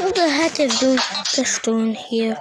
Who the heck is doing this doing here?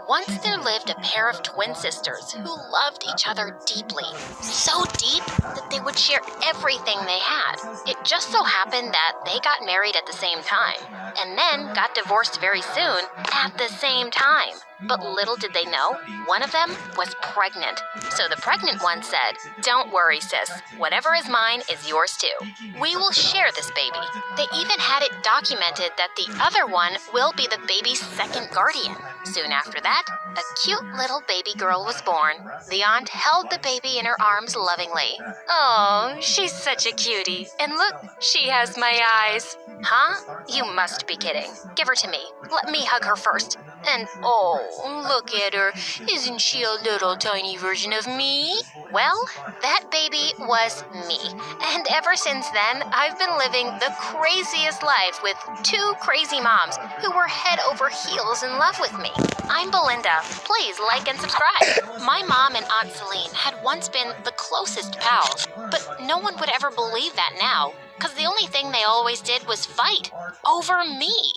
Once there lived a pair of twin sisters who loved each other deeply, so deep that they would share everything they had. It just so happened that they got married at the same time, and then got divorced very soon at the same time. But little did they know, one of them was pregnant. So the pregnant one said, "Don't worry, sis. Whatever is mine is yours too. We will share this baby." They even had it documented that the other one will be the baby's second guardian. Soon after that, a cute little baby girl was born. The aunt held the baby in her arms lovingly. "Oh, she's such a cutie. And look, she has my eyes." "Huh? You must be kidding. Give her to me. Let me hug her first. And oh, look at her. Isn't she a little tiny version of me?" Well, that baby was me. And ever since then, I've been living the craziest life with two crazy moms who were head over heels in love with me. I'm Belinda. Please like and subscribe. My mom and Aunt Celine had once been the closest pals, but no one would ever believe that now, because the only thing they always did was fight over me.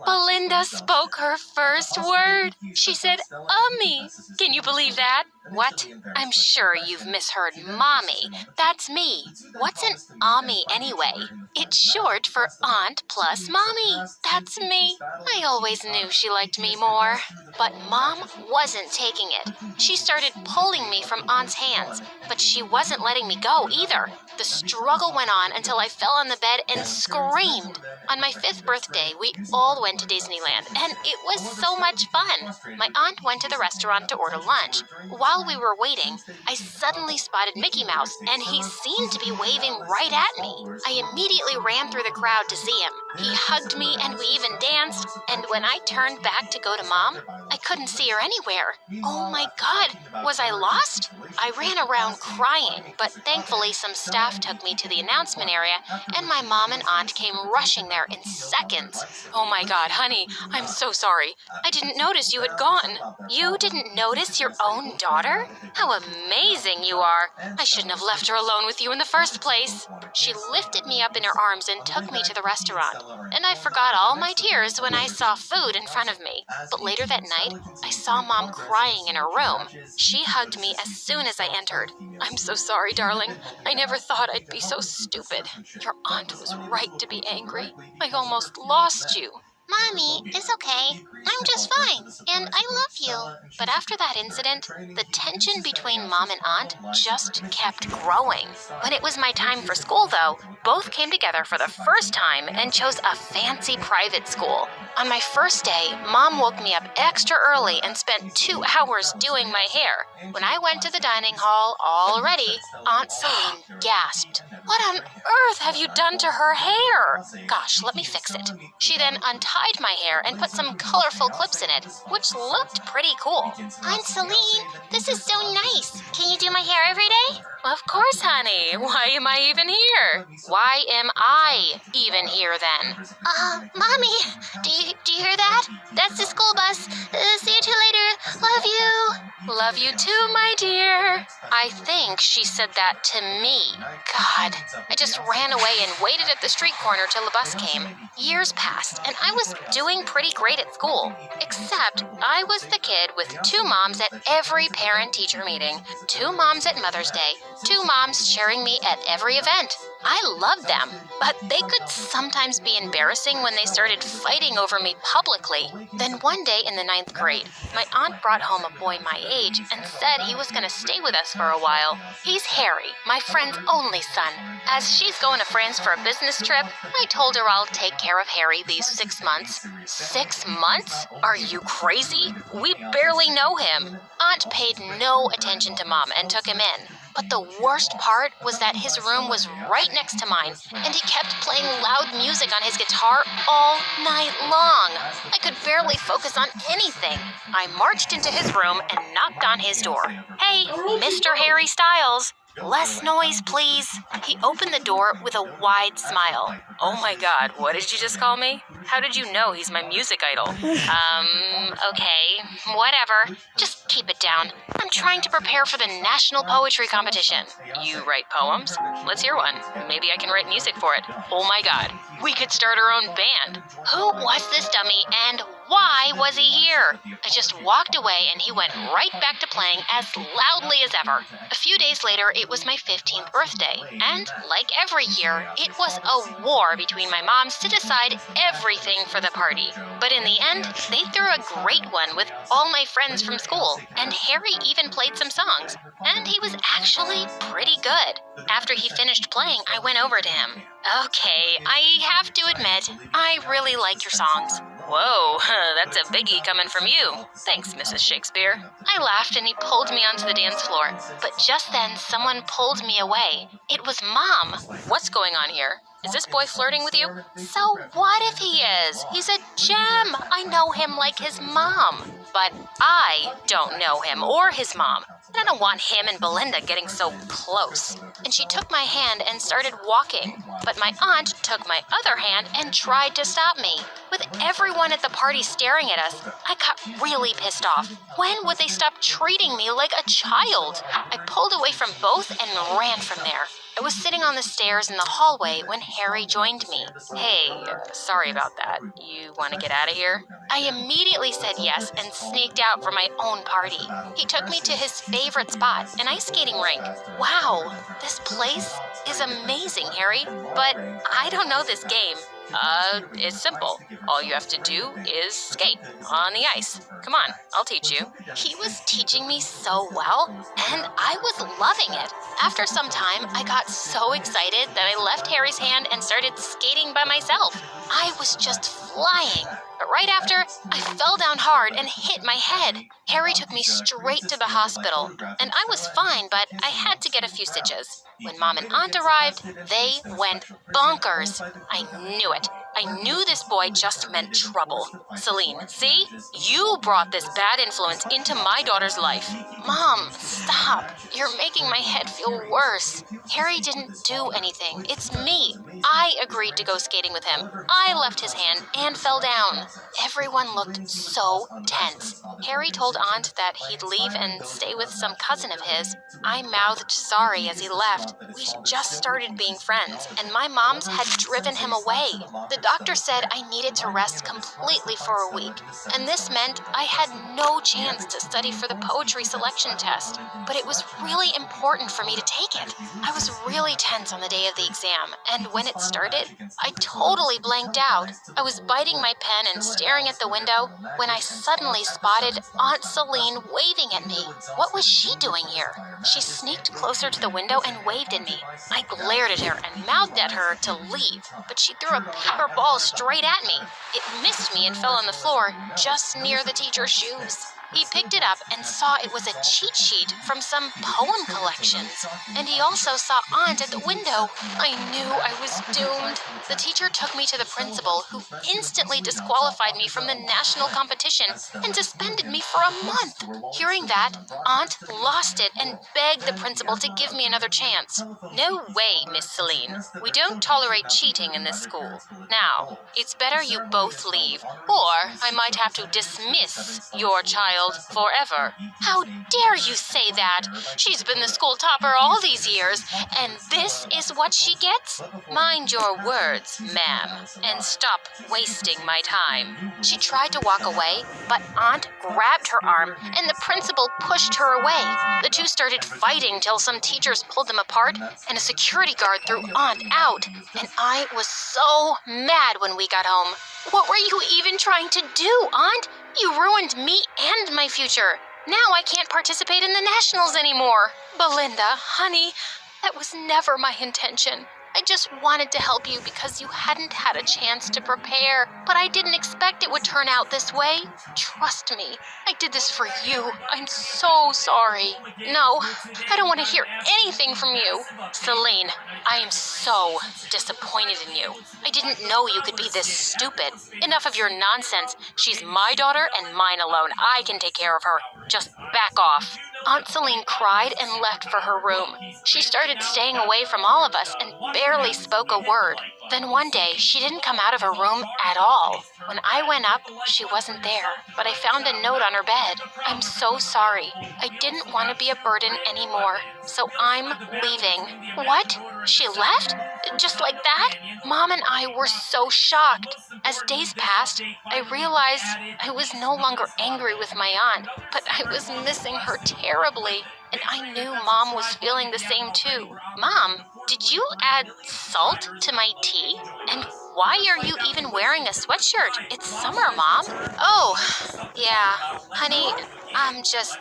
Belinda spoke her first word. She said, "Ummy." Can you believe that? What? I'm sure you've misheard mommy. That's me. What's an ummy anyway? It's short for aunt plus mommy. That's me. I always knew she liked me more. But mom wasn't taking it. She started pulling me from aunt's hands, but she wasn't letting me go either. The struggle went on until I fell on the bed and screamed. On my 5th birthday, we all went to Disneyland, and it was so much fun. My aunt went to the restaurant to order lunch. While we were waiting, I suddenly spotted Mickey Mouse, and he seemed to be waving right at me. I immediately ran through the crowd to see him. He hugged me, and we even danced, and when I turned back to go to Mom, I couldn't see her anywhere. Oh my God, was I lost? I ran around crying, but thankfully some staff took me to the announcement area, and my mom and aunt came rushing there in seconds. "Oh my God, honey, I'm so sorry. I didn't notice you had gone." "You didn't notice your own daughter? How amazing you are. I shouldn't have left her alone with you in the first place." She lifted me up in her arms and took me to the restaurant, and I forgot all my tears when I saw food in front of me. But later that night, I saw Mom crying in her room. She hugged me as soon as I entered. "I'm so sorry, darling. I never thought I'd be so stupid. Your aunt was right to be angry. I almost lost you." "Mommy, it's okay. I'm just fine, and I love you." But after that incident, the tension between Mom and Aunt just kept growing. When it was my time for school, though, both came together for the first time and chose a fancy private school. On my first day, Mom woke me up extra early and spent 2 hours doing my hair. When I went to the dining hall, all ready, Aunt Celine gasped. "What on earth have you done to her hair?" "Gosh, let me fix it." She then untied my hair and put some colorful clips in it, which looked pretty cool. "Aunt Celine, this is so nice. Can you do my hair every day?" "Of course, honey. Why am I even here?" "Why am I even here then?" Mommy, do you hear that? That's the school bus. See you two later. Love you." "Love you too, my dear." I think she said that to me. God, I just ran away and waited at the street corner till the bus came. Years passed, and I was doing pretty great at school. Except I was the kid with 2 moms at every parent-teacher meeting, 2 moms at Mother's Day, 2 moms cheering me at every event. I loved them, but they could sometimes be embarrassing when they started fighting over me publicly. Then one day in the 9th grade, my aunt brought home a boy my age and said he was going to stay with us for a while. He's Harry, my friend's only son. As she's going to France for a business trip, I told her I'll take care of Harry these 6 months. 6 months? Are you crazy? We barely know him. Aunt paid no attention to Mom and took him in. But the worst part was that his room was right next to mine, and he kept playing loud music on his guitar all night long. I could barely focus on anything. I marched into his room and knocked on his door. "Hey, Mr. Harry Styles." Less noise, please. He opened the door with a wide smile. Oh my God, what did you just call me? How did you know he's my music idol? Okay, whatever. Just keep it down. I'm trying to prepare for the National Poetry Competition. You write poems? Let's hear one. Maybe I can write music for it. Oh my God, we could start our own band. Who was this dummy and why was he here? I just walked away and he went right back to playing as loudly as ever. A few days later, it was my 15th birthday, and like every year, it was a war between my moms to decide everything for the party. But in the end, they threw a great one with all my friends from school, and Harry even played some songs, and he was actually pretty good. After he finished playing, I went over to him. Okay, I have to admit, I really like your songs. Whoa, that's a biggie coming from you. Thanks, Mrs. Shakespeare. I laughed and he pulled me onto the dance floor. But just then, someone pulled me away. It was Mom. What's going on here? Is this boy flirting with you? So what if he is? He's a gem. I know him like his mom. But I don't know him or his mom. And I don't want him and Belinda getting so close. And she took my hand and started walking. But my aunt took my other hand and tried to stop me. With everyone at the party staring at us, I got really pissed off. When would they stop treating me like a child? I pulled away from both and ran from there. I was sitting on the stairs in the hallway when Harry joined me. Hey, sorry about that. You want to get out of here? I immediately said yes and sneaked out for my own party. He took me to his favorite spot, an ice skating rink. Wow, this place is amazing, Harry, but I don't know this game. It's simple. All you have to do is skate on the ice. Come on, I'll teach you. He was teaching me so well, and I was loving it. After some time, I got so excited that I left Harry's hand and started skating by myself. I was just flying. But right after, I fell down hard and hit my head. Harry took me straight to the hospital, and I was fine, but I had to get a few stitches. When Mom and Aunt arrived, they went bonkers. I knew it. I knew this boy just meant trouble. Celine, see? You brought this bad influence into my daughter's life. Mom, stop. You're making my head feel worse. Harry didn't do anything. It's me. I agreed to go skating with him. I left his hand and fell down. Everyone looked so tense. Harry told Aunt that he'd leave and stay with some cousin of his. I mouthed sorry as he left. We just started being friends, and my moms had driven him away. The doctor said I needed to rest completely for a week, and this meant I had no chance to study for the poetry selection test. But it was really important for me to take it. I was really tense on the day of the exam, and when it started, I totally blanked out. I was biting my pen and staring at the window when I suddenly spotted Aunt Celine waving at me. What was she doing here? She sneaked closer to the window and waved at me. I glared at her and mouthed at her to leave, but she threw a paper ball straight at me. It missed me and fell on the floor just near the teacher's shoes. He picked it up and saw it was a cheat sheet from some poem collections. And he also saw Aunt at the window. I knew I was doomed. The teacher took me to the principal, who instantly disqualified me from the national competition and suspended me for a month. Hearing that, Aunt lost it and begged the principal to give me another chance. No way, Miss Celine. We don't tolerate cheating in this school. Now, it's better you both leave, or I might have to dismiss your child forever. How dare you say that? She's been the school topper all these years, and this is what she gets? Mind your words, ma'am, and stop wasting my time. She tried to walk away, but Aunt grabbed her arm, and the principal pushed her away. The two started fighting till some teachers pulled them apart, and a security guard threw Aunt out. And I was so mad when we got home. What were you even trying to do, Aunt? You ruined me and my future. Now I can't participate in the nationals anymore. Belinda, honey, that was never my intention. I just wanted to help you because you hadn't had a chance to prepare, but I didn't expect it would turn out this way. Trust me, I did this for you. I'm so sorry. No, I don't want to hear anything from you. Celine, I am so disappointed in you. I didn't know you could be this stupid. Enough of your nonsense. She's my daughter and mine alone. I can take care of her. Just back off. Aunt Celine cried and left for her room. She started staying away from all of us and barely spoke a word. Then one day, she didn't come out of her room at all. When I went up, she wasn't there, but I found a note on her bed. I'm so sorry. I didn't want to be a burden anymore, so I'm leaving. What? She left? Just like that? Mom and I were so shocked. As days passed, I realized I was no longer angry with my aunt, but I was missing her terribly, and I knew Mom was feeling the same too. Mom, did you add salt to my tea? And why are you even wearing a sweatshirt? It's summer, Mom. Oh, yeah, honey, I'm just,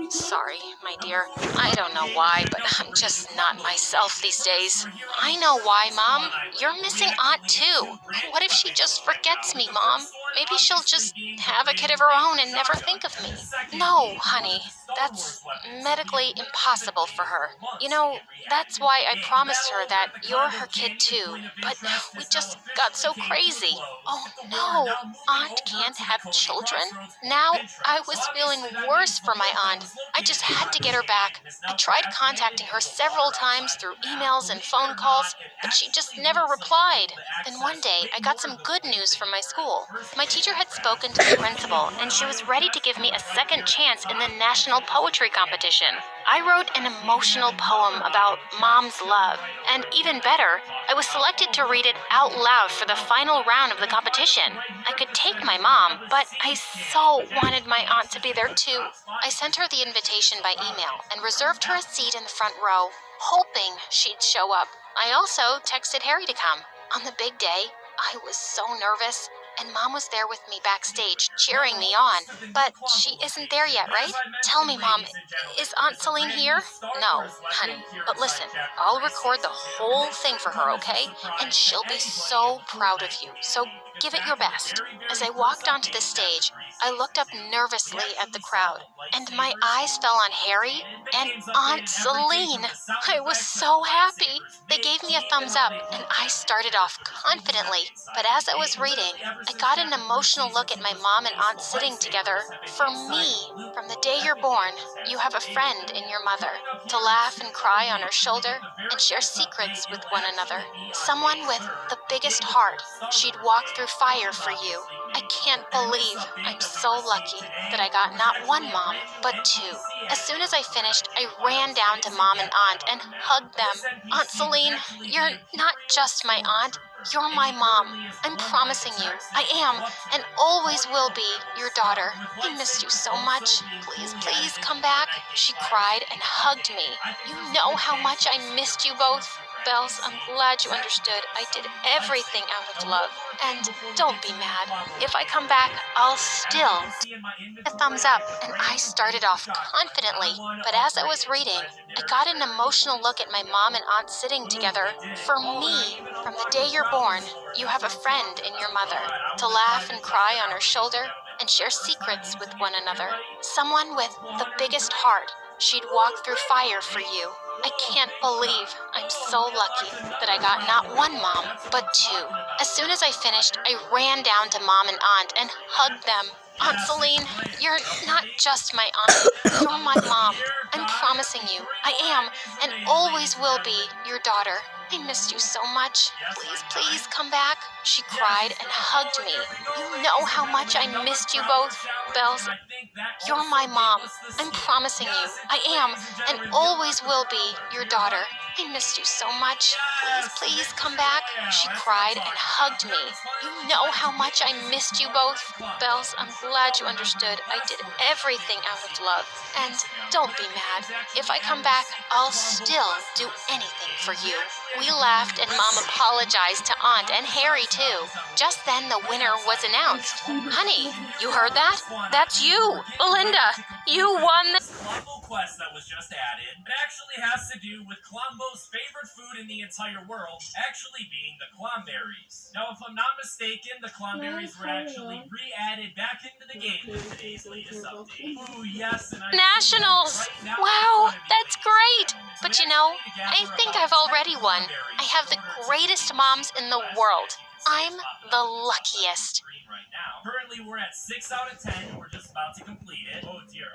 sorry, my dear. I don't know why, but I'm just not myself these days. I know why, Mom. You're missing Aunt too. What if she just forgets me, Mom? Maybe she'll just have a kid of her own and never think of me. No, honey, that's medically impossible for her. You know, that's why I promised her that you're her kid too, but we just got so crazy. Oh no, Aunt can't have children? Now I was feeling worse for my aunt. I just had to get her back. I tried contacting her several times through emails and phone calls, but she just never replied. Then one day, I got some good news from my school. My teacher had spoken to the principal, and she was ready to give me a second chance in the national poetry competition. I wrote an emotional poem about Mom's love, and even better, I was selected to read it out loud for the final round of the competition. I could take my mom, but I so wanted my aunt to be there too. I sent her the invitation by email and reserved her a seat in the front row, hoping she'd show up. I also texted Harry to come. On the big day, I was so nervous, and Mom was there with me backstage, cheering me on. But she isn't there yet, right? Tell me, Mom, is Aunt Celine here? No, honey, but listen, I'll record the whole thing for her, okay? And she'll be so proud of you, so give it your best. As I walked onto the stage, I looked up nervously at the crowd, and my eyes fell on Harry and Aunt Celine. I was so happy. They gave me a thumbs up, and I started off confidently. But as I was reading, I got an emotional look at my mom and aunt sitting together. For me, from the day you're born, you have a friend in your mother, to laugh and cry on her shoulder and share secrets with one another. Someone with the biggest heart. She'd walk through fire for you. I can't believe I'm so lucky that I got not one mom, but two. As soon as I finished, I ran down to Mom and Aunt and hugged them. Aunt Celine, you're not just my aunt. You're my mom. I'm promising you, I am and always will be your daughter. I missed you so much. Please, please come back. She cried and hugged me. You know how much I missed you both. Bells, I'm glad you understood. I did everything out of love. And don't be mad. If I come back, I'll still a thumbs up, and I started off confidently. But as I was reading, I got an emotional look at my mom and aunt sitting together. For me, from the day you're born, you have a friend in your mother, to laugh and cry on her shoulder and share secrets with one another. Someone with the biggest heart. She'd walk through fire for you. I can't believe I'm so lucky that I got not one mom, but two. As soon as I finished, I ran down to Mom and Aunt and hugged them. Aunt Celine, you're not just my aunt, you're my mom. I'm promising you, I am and always will be your daughter. I missed you so much. Please, please come back. She cried and hugged me. You know how much I missed you both. Bells, you're my mom. I'm promising you, I am and always will be your daughter. I missed you so much. Please, please come back. She cried and hugged me. You know how much I missed you both. Bells, I'm glad you understood. I did everything out of love. And don't be mad. If I come back, I'll still do anything for you. We laughed and Mom apologized to Aunt and Harry too. Just then the winner was announced. Honey, you heard that? That's you, Belinda. You won the Columbo quest that was just added. It actually has to do with Columbo's favorite food in the entire world, actually being the clomberries. Now, if I'm not mistaken, the clomberries were actually re-added back into the game with today's latest update. Ooh, yes, and Nationals. Wow, that's great. But you know, I think I've already won. I have the greatest moms in the world. I'm the luckiest. Right now. Currently, we're at 6 out of 10. We're just about to complete it. Oh dear.